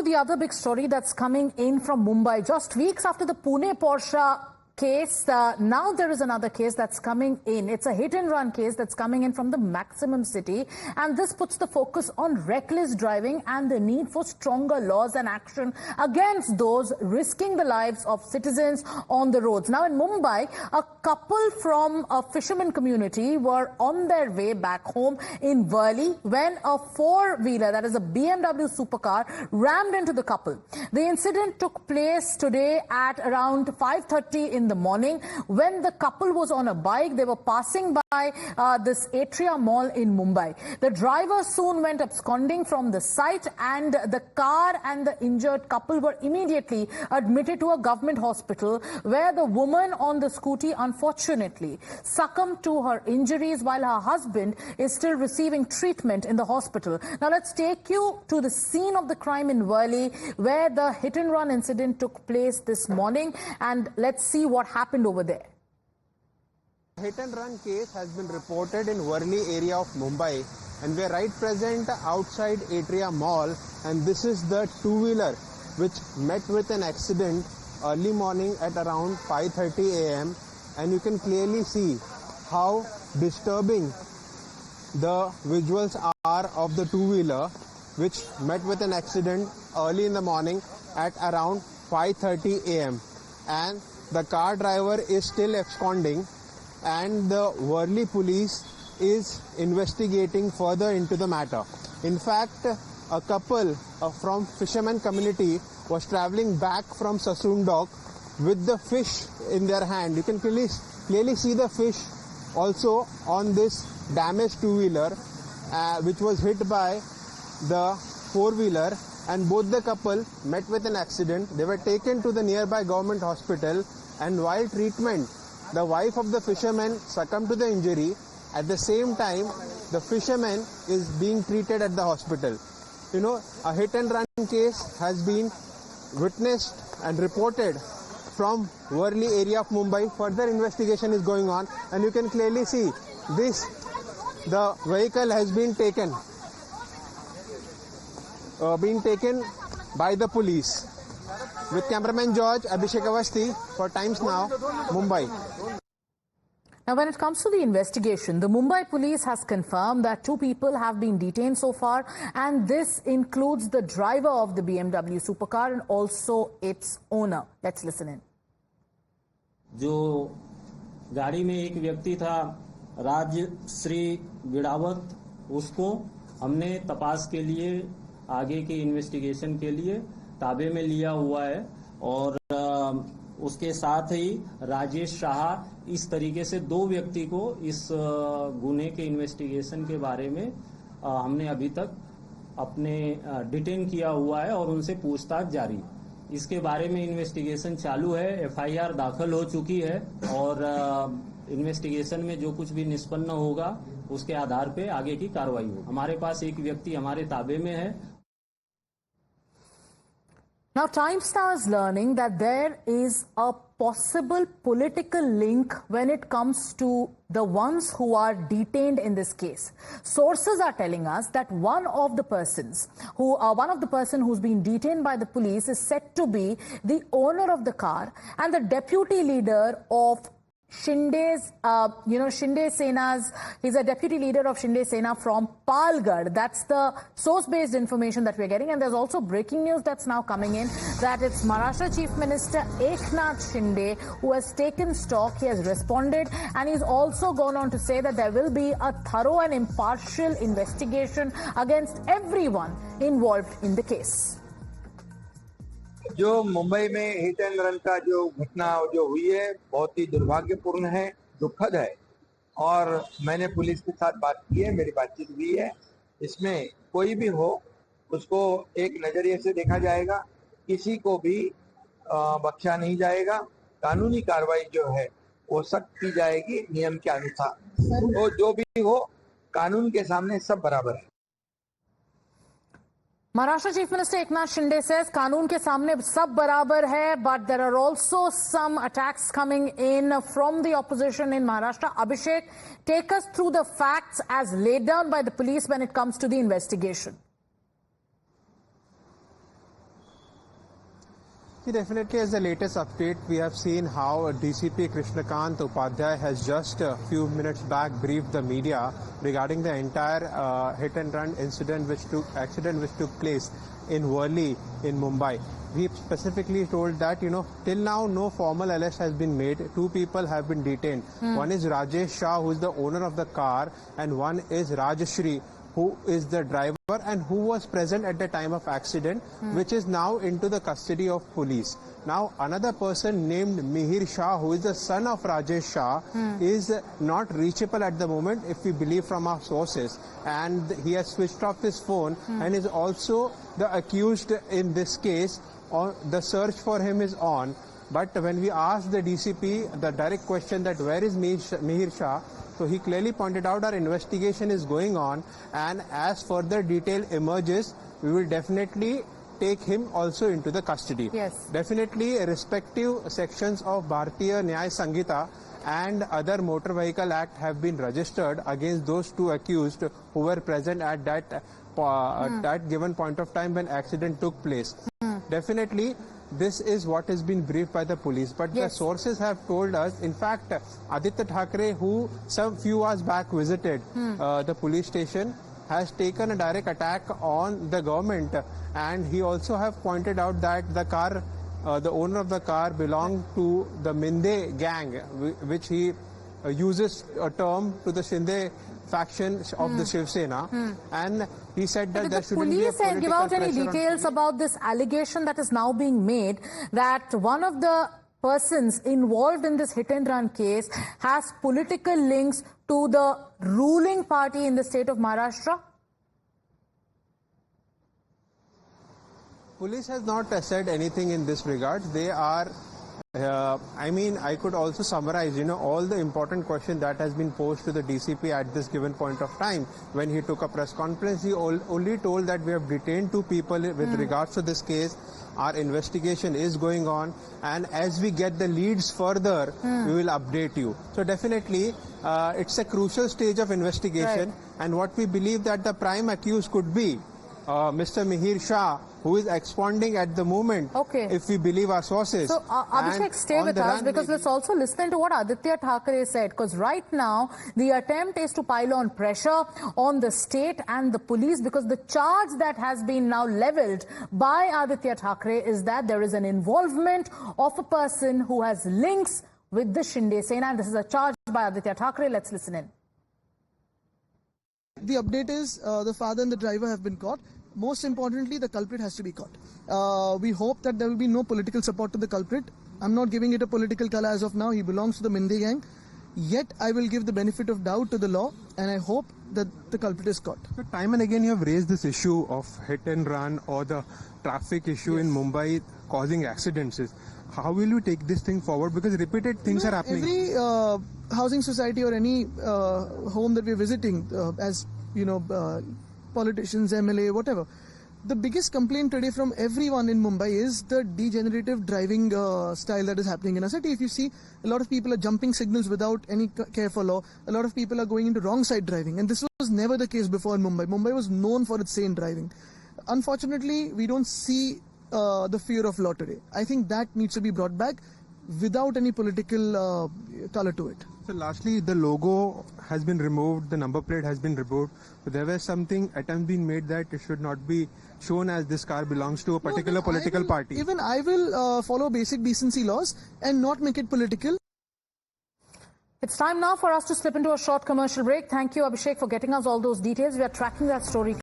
the other big story that's coming in from Mumbai. Just weeks after the Pune Porsche case, now there is another case that's coming in. It's a hit-and-run case that's coming in from the Maximum City, and this puts the focus on reckless driving and the need for stronger laws and action against those risking the lives of citizens on the roads. Now in Mumbai, a couple from a fisherman community were on their way back home in Worli when a four-wheeler, that is a BMW supercar, rammed into the couple. The incident took place today at around 5:30 in the morning when the couple was on a bike. They were passing by this Atria Mall in Mumbai. The driver soon went absconding from the site, and the car and the injured couple were immediately admitted to a government hospital, where the woman on the scooty unfortunately succumbed to her injuries while her husband is still receiving treatment in the hospital. Now let's take you to the scene of the crime in Worli, where the hit-and-run incident took place this morning, and let's see what happened over there. Hit-and-run case has been reported in Worli area of Mumbai, and we are right present outside Atria Mall, and this is the two-wheeler which met with an accident early morning at around 5:30 a.m. and you can clearly see how disturbing the visuals are of the two-wheeler which met with an accident early in the morning at around 5:30 a.m. and the car driver is still absconding, and the Worli police is investigating further into the matter. In fact, a couple from fisherman community was traveling back from Sassoon-Dock with the fish in their hand. You can clearly see the fish also on this damaged two-wheeler which was hit by the four-wheeler, and both the couple met with an accident. They were taken to the nearby government hospital, and while treatment, the wife of the fisherman succumbed to the injury. At the same time, the fisherman is being treated at the hospital. You know, a hit-and-run case has been witnessed and reported from Worli area of Mumbai. Further investigation is going on, and you can clearly see the vehicle has been taken by the police. With cameraman George, Abhishek Awasthi for Times Now, Mumbai. Now, when it comes to the investigation, the Mumbai police has confirmed that 2 people have been detained so far, and this includes the driver of the BMW supercar and also its owner. Let's listen in. जो गाड़ी में एक व्यक्ति था राजश्री विड़ावत, उसको हमने तपास के लिए आगे की इन्वेस्टिगेशन के लिए ताबे में लिया हुआ है, और उसके साथ ही राजेश शाह, इस तरीके से 2 व्यक्ति को इस गुने के इन्वेस्टिगेशन के बारे में हमने अभी तक अपने डिटेन किया हुआ है और उनसे पूछताछ जारी। इसके बारे में इन्वेस्टिगेशन चालू है, एफआईआर दाखिल हो चुकी है, और इन्वेस्टिगेशन में जो कुछ भी निष्पन्न होगा उसके आधार पे आगे की कार्रवाई होगी। हमारे पास एक व्यक्ति हमारे ताबे में है। Now, Times Now is learning that there is a possible political link when it comes to the ones who are detained in this case. Sources are telling us that one of the person who's been detained by the police is said to be the owner of the car and the deputy leader of Shinde's, Shinde Sena's, he's a deputy leader of Shinde Sena from Palgarh. That's the source-based information that we're getting. And there's also breaking news that's now coming in that it's Maharashtra Chief Minister Eknath Shinde who has taken stock. He has responded, and he's also gone on to say that there will be a thorough and impartial investigation against everyone involved in the case. जो मुंबई में hit and run का जो घटना जो हुई है बहुत ही दुर्भाग्यपूर्ण है, दुखद है, और मैंने पुलिस के साथ बात की है, मेरी बातचीत हुई है। इसमें कोई भी हो उसको एक नजरिए से देखा जाएगा, किसी को भी बख्शा नहीं जाएगा। कानूनी कार्रवाई जो है वो सख्त की जाएगी नियम के अनुसार। तो जो भी हो, कानून के सामने सब बराबर है। Maharashtra Chief Minister Eknath Shinde says कानून के सामने सब बराबर है, but there are also some attacks coming in from the opposition in Maharashtra. Abhishek, take us through the facts as laid down by the police when it comes to the investigation. Definitely, as the latest update, we have seen how DCP Krishnakant Upadhyay has just a few minutes back briefed the media regarding the entire hit and run accident which took place in Worli in Mumbai. He specifically told that, till now no formal arrest has been made. 2 people have been detained. One is Rajesh Shah, who is the owner of the car, and one is Rajashri, who is the driver and who was present at the time of accident, which is now into the custody of police. Now, another person named Mihir Shah, who is the son of Rajesh Shah, is not reachable at the moment, if we believe from our sources. And he has switched off his phone and is also the accused in this case. The search for him is on. But when we asked the DCP the direct question that where is Mihir Shah, so he clearly pointed out our investigation is going on, and as further detail emerges, we will definitely take him also into the custody. Yes. Definitely, respective sections of Bharatiya Nyaya Sanghita and other Motor Vehicle Act have been registered against those 2 accused who were present at that given point of time when accident took place. Definitely, this is what has been briefed by the police, but the sources have told us, in fact, Aditya Thackeray, who some few hours back visited the police station, has taken a direct attack on the government, and he also have pointed out that the car, the owner of the car belonged to the Minde gang, which he uses a term to the Shinde faction of the Shiv Sena, and he said that there shouldn't be a political police give out any pressure on details about this allegation that is now being made that one of the persons involved in this hit and run case has political links to the ruling party in the state of Maharashtra? Police has not said anything in this regard. They are, I could also summarize, all the important questions that has been posed to the DCP at this given point of time. When he took a press conference, he only told that we have detained 2 people with regards to this case. Our investigation is going on, and as we get the leads further, we will update you. So definitely, it's a crucial stage of investigation, and what we believe that the prime accused could be Mr. Mihir Shah, who is expounding at the moment, if we believe our sources. So, Abhishek, stay with us, because let's also listen to what Aditya Thackeray said, because right now, the attempt is to pile on pressure on the state and the police, because the charge that has been now leveled by Aditya Thackeray is that there is an involvement of a person who has links with the Shinde Sena, and this is a charge by Aditya Thackeray. Let's listen in. The update is the father and the driver have been caught. Most importantly, the culprit has to be caught. We hope that there will be no political support to the culprit. I'm not giving it a political color as of now. He belongs to the Minde gang. Yet, I will give the benefit of doubt to the law, and I hope that the culprit is caught. So time and again, you have raised this issue of hit and run or the traffic issue in Mumbai causing accidents. How will you take this thing forward? Because repeated things are happening. Every housing society or any home that we're visiting, as politicians, MLA, whatever, the biggest complaint today from everyone in Mumbai is the degenerative driving style that is happening in our city. If you see, a lot of people are jumping signals without any care for law. A lot of people are going into wrong side driving, and this was never the case before in Mumbai. Mumbai was known for its sane driving. Unfortunately, we don't see the fear of law today. I think that needs to be brought back without any political color to it. So lastly, the logo has been removed, the number plate has been removed. So there was something attempt being made that it should not be shown as this car belongs to a particular political party. Even I will follow basic decency laws and not make it political. It's time now for us to slip into a short commercial break. Thank you, Abhishek, for getting us all those details. We are tracking that story